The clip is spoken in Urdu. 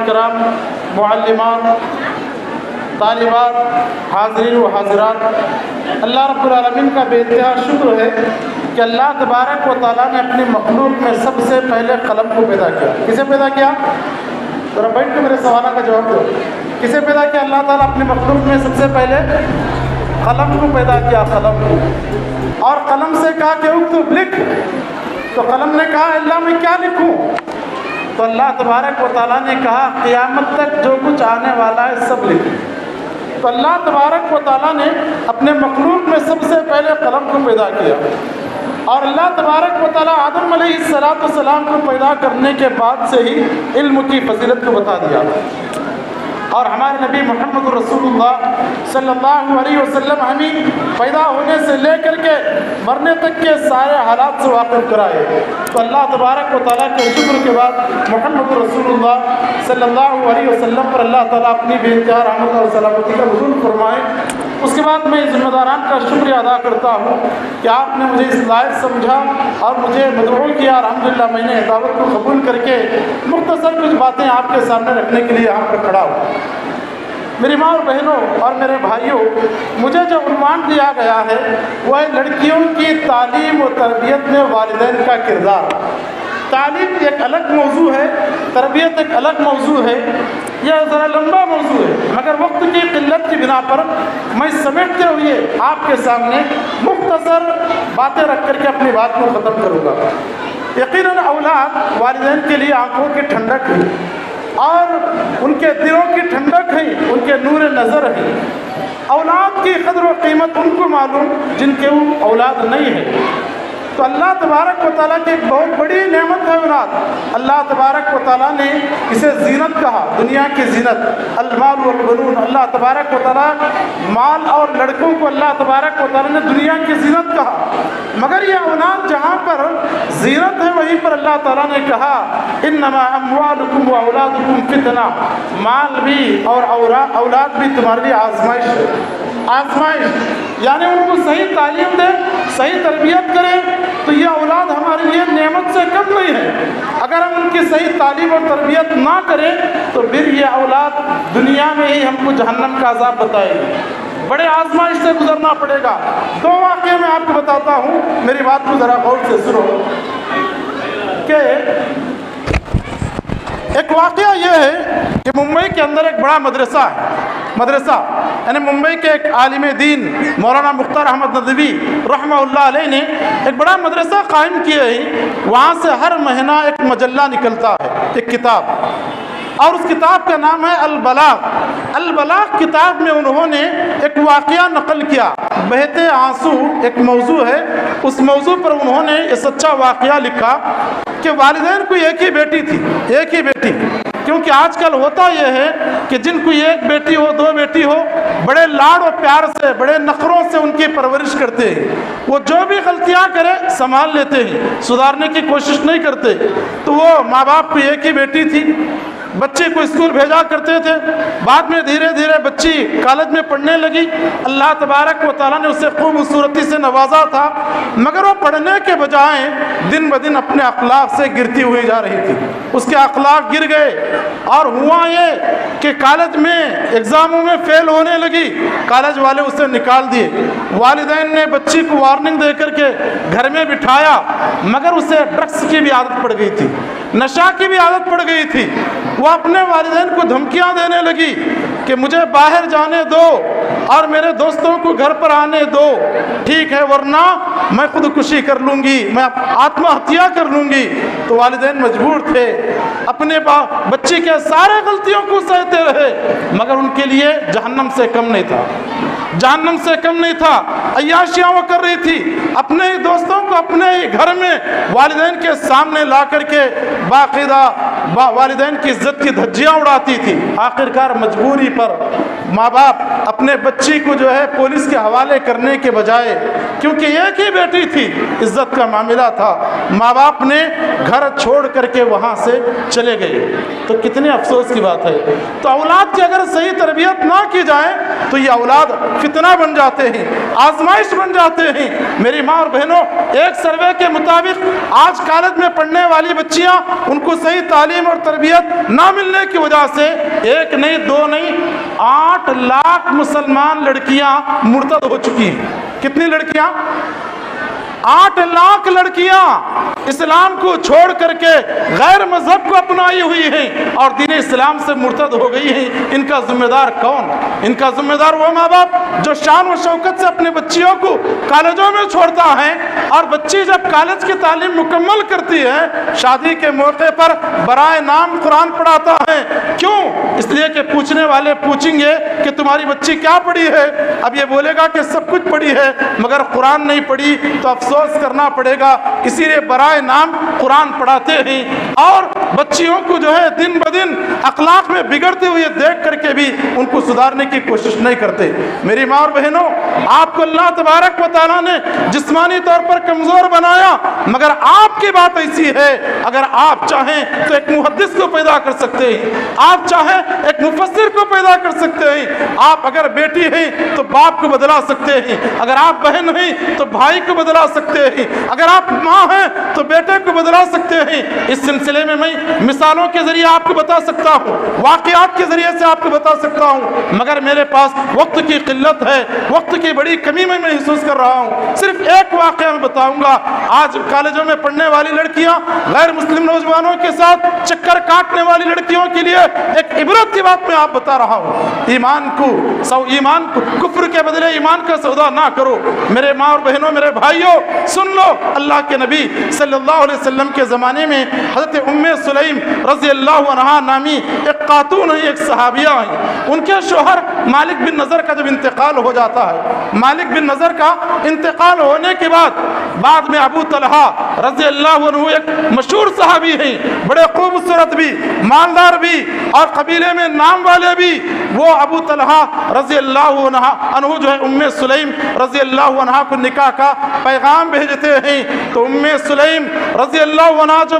کرام، معلمات، طالبات، حاضرین و حاضرات، اللہ رب العالمین کا بے انتہا شکر ہے کہ اللہ تبارک و تعالیٰ نے اپنی مخلوق میں سب سے پہلے قلم کو پیدا کیا۔ کسے پیدا کیا؟ ذرا بیٹھ کے میرے سوالوں کا جواب دو۔ کسے پیدا کیا اللہ تعالیٰ اپنی مخلوق میں سب سے پہلے؟ قلم کو پیدا کیا، قلم کو۔ اور قلم سے کہا کہ اکتب، لکھ، تو قلم نے کہا اللہ میں کیا لکھوں؟ تو اللہ تبارک و تعالیٰ نے کہا قیامت تک جو کچھ آنے والا ہے سب لکھ۔ تو اللہ تبارک و تعالیٰ نے اپنے مخلوق میں سب سے پہلے قلم کو پیدا کیا، اور اللہ تبارک و تعالیٰ آدم علیہ السلام کو پیدا کرنے کے بعد سے ہی علم کی فضیلت کو بتا دیا۔ اور ہمارے نبی محمد رسول اللہ صلی اللہ علیہ وسلم ہمیں پیدا ہونے سے لے کر کے مرنے تک کے سارے حالات سے واقف کرائے۔ تو اللہ تبارک و تعالیٰ کے شکر کے بعد محمد رسول اللہ صلی اللہ علیہ وسلم پر اللہ تعالیٰ اپنی بے انتہا رحمت اور سلامتی کا نزول فرمائے۔ اس کے بعد میں ذمہ داران کا شکریہ ادا کرتا ہوں کہ آپ نے مجھے اس لائق سمجھا اور مجھے مدعو کیا۔ الحمدللہ میں نے دعوت کو قبول کر کے مختصر کچھ باتیں آپ کے سامنے رکھنے کے لیے یہاں پر کھڑا ہوں۔ میری ماں اور بہنوں اور میرے بھائیوں، مجھے جو عنوان دیا گیا ہے وہ ہے لڑکیوں کی تعلیم و تربیت میں والدین کا کردار۔ تعلیم ایک الگ موضوع ہے، تربیت ایک الگ موضوع ہے، یہ ذرا لمبا موضوع ہے، مگر وقت کی قلت کی بنا پر میں سمیٹتے ہوئے آپ کے سامنے مختصر باتیں رکھ کر کے اپنی بات کو ختم کروں گا۔ یقیناً اولاد والدین کے لیے آنکھوں کی ٹھنڈک ہے، اور ان کے دلوں کی ٹھنڈک ہے، ان کے نور نظر ہے۔ اولاد کی قدر و قیمت ان کو معلوم جن کے وہ اولاد نہیں ہے۔ تو اللہ تبارک و تعالیٰ کی ایک بہت بڑی نعمت ہے اولاد۔ اللہ تبارک و تعالیٰ نے اسے زینت کہا، دنیا کی زینت، المال والبنون۔ اللہ تبارک و تعالیٰ مال اور لڑکوں کو اللہ تبارک و تعالیٰ نے دنیا کی زینت کہا، مگر یہ اولاد جہاں پر زینت ہے وہیں پر اللہ تعالیٰ نے کہا انما اموالکم و اولادکم فتنہ، مال بھی اور اولاد بھی تمہارے لیے آزمائش ہے۔ آزمائش یعنی ان کو صحیح تعلیم دے، صحیح تربیت کرے تو یہ اولاد ہمارے لیے نعمت سے کم نہیں ہے۔ اگر ہم ان کی صحیح تعلیم اور تربیت نہ کریں تو پھر یہ اولاد دنیا میں ہی ہم کو جہنم کا عذاب بتائے گی، بڑے آزمائش سے گزرنا پڑے گا۔ دو واقعے میں آپ کو بتاتا ہوں، میری بات کو ذرا غور سے سنو۔ کہ ایک واقعہ یہ ہے کہ ممبئی کے اندر ایک بڑا مدرسہ یعنی ممبئی کے ایک عالم دین مولانا مختار احمد ندوی رحمہ اللہ علیہ نے ایک بڑا مدرسہ قائم کیا ہے۔ وہاں سے ہر مہینہ ایک مجلہ نکلتا ہے، ایک کتاب، اور اس کتاب کا نام ہے البلاغ۔ البلاغ کتاب میں انہوں نے ایک واقعہ نقل کیا، بہتے آنسو ایک موضوع ہے، اس موضوع پر انہوں نے یہ سچا واقعہ لکھا کہ والدین کو ایک ہی بیٹی تھی، ایک ہی بیٹی، کیونکہ آج کل ہوتا یہ ہے کہ جن کو ایک بیٹی ہو، دو بیٹی ہو، بڑے لاڑ و پیار سے، بڑے نخروں سے ان کی پرورش کرتے ہیں۔ وہ جو بھی غلطیاں کرے سنبھال لیتے ہیں، سدھارنے کی کوشش نہیں کرتے۔ تو وہ ماں باپ کو ایک ہی بیٹی تھی، بچے کو اسکول بھیجا کرتے تھے، بعد میں دھیرے دھیرے بچی کالج میں پڑھنے لگی، اللہ تبارک و تعالیٰ نے اسے خوبصورتی سے نوازا تھا، مگر وہ پڑھنے کے بجائے دن بدن اپنے اخلاق سے گرتی ہوئی جا رہی تھی، اس کے اخلاق گر گئے، اور ہوا یہ کہ کالج میں ایگزاموں میں فیل ہونے لگی، کالج والے اسے نکال دیے۔ والدین نے بچی کو وارننگ دے کر کے گھر میں بٹھایا، مگر اسے ڈرگس کی بھی عادت پڑ گئی تھی، نشہ کی بھی عادت پڑ گئی تھی۔ وہ اپنے والدین کو دھمکیاں دینے لگی کہ مجھے باہر جانے دو اور میرے دوستوں کو گھر پر آنے دو، ٹھیک ہے، ورنہ میں خودکشی کر لوں گی، میں آتم ہتیا کر لوں گی۔ تو والدین مجبور تھے، اپنے بچی کے سارے غلطیوں کو سہتے رہے، مگر ان کے لیے جہنم سے کم نہیں تھا، جہنم سے کم نہیں تھا۔ عیاشیاں وہ کر رہی تھی، اپنے ہی دوستوں کو اپنے ہی گھر میں والدین کے سامنے لا کر کے باقاعدہ والدین کی عزت کی دھجیاں اڑاتی تھی۔ آخرکار مجبوری پر ماں باپ اپنے بچی کو جو ہے پولیس کے حوالے کرنے کے بجائے، کیونکہ ایک ہی بیٹی تھی، عزت کا معاملہ تھا، ماں باپ نے گھر چھوڑ کر کے وہاں سے چلے گئے۔ تو کتنے افسوس کی بات ہے۔ تو اولاد کی اگر صحیح تربیت نہ کی جائے تو یہ اولاد فتنہ بن جاتے ہیں، آزمائش بن جاتے ہیں۔ میری ماں اور بہنوں، ایک سروے کے مطابق آج کالج میں پڑھنے والی بچیاں ان کو صحیح تعلیم اور تربیت نہ ملنے کی وجہ سے 1 نہیں 2 نہیں 8 لاکھ مسلمان لڑکیاں مرتد ہو چکی ہیں۔ کتنی لڑکیاں؟ 8 لاکھ لڑکیاں اسلام کو چھوڑ کر کے غیر مذہب کو اپنائی ہوئی ہیں اور دین اسلام سے مرتد ہو گئی ہیں۔ ان کا ذمہ دار کون؟ ان کا ذمہ دار وہ ماں باپ جو شان و شوکت سے اپنے بچیوں کو کالجوں میں چھوڑتا ہے، اور بچی جب کالج کی تعلیم مکمل کرتی ہے شادی کے موقع پر برائے نام قرآن پڑھاتا ہے۔ کیوں؟ اس لیے کہ پوچھنے والے پوچھیں گے کہ تمہاری بچی کیا پڑھی ہے؟ اب یہ بولے گا کہ سب کچھ پڑھی ہے مگر قرآن نہیں پڑھی، تو افسوس کرنا پڑے گا، اسی لیے برائے نام قرآن پڑھاتے ہیں اور بچیوں کو جو ہے دن بدن اخلاق میں بگڑتے ہوئے دیکھ کر کے بھی ان کو سدھارنے کی کوشش نہیں کرتے۔ میری ماں اور بہنوں، آپ کو اللہ تبارک و تعالیٰ نے جسمانی طور پر کمزور بنایا، مگر آپ کی بات ایسی ہے اگر آپ چاہیں تو ایک محدث کو پیدا کر سکتے ہیں، آپ چاہیں ایک مفسر کو پیدا کر سکتے ہیں، آپ اگر بیٹی ہیں تو باپ کو بدلا سکتے ہیں، اگر آپ بہن ہیں تو بھائی کو بدلا سکتے ہیں، اگر آپ ماں ہیں تو بیٹے کو بدلا سکتے ہیں۔ اس سلسلے میں میں مثالوں کے ذریعے آپ کو بتا سکتا ہوں، واقعات کے ذریعے سے آپ کو بتا سکتا ہوں، مگر میرے پاس وقت کی قلت ہے، وقت کی بڑی کمی میں محسوس کر رہا ہوں۔ صرف ایک واقعہ میں بتاؤں گا۔ آج کالجوں میں پڑھنے والی لڑکیاں غیر مسلم نوجوانوں کے ساتھ چکر کاٹنے والی لڑکیوں کے لیے ایک عبرت کی بات میں آپ بتا رہا ہوں۔ ایمان کو کفر کے بدلے ایمان کا سودا نہ کرو۔ میرے ماں اور بہنوں، میرے بھائیوں، سن لو، اللہ کے نبی صلی اللہ علیہ وسلم کے زمانے میں حضرت ام سلیم رضی اللہ عنہا نامی ایک خاتون ہیں، ایک صحابیہ ہیں۔ ان کے شوہر مالک بن نضر کا جب انتقال ہو جاتا ہے، مالک بن نضر کا انتقال ہونے کے بعد میں ابو طلحہ رضی اللہ عنہ ایک مشہور صحابی ہیں، بڑے خوبصورت بھی، مالدار بھی اور قبیلے میں نام والے بھی، وہ ابو طلحہ رضی اللہ عنہ جو ہے ام سلیم رضی اللہ عنہ کو نکاح کا پیغام بھیجتے ہیں۔ تو ام سلیم رضی اللہ عنہ جو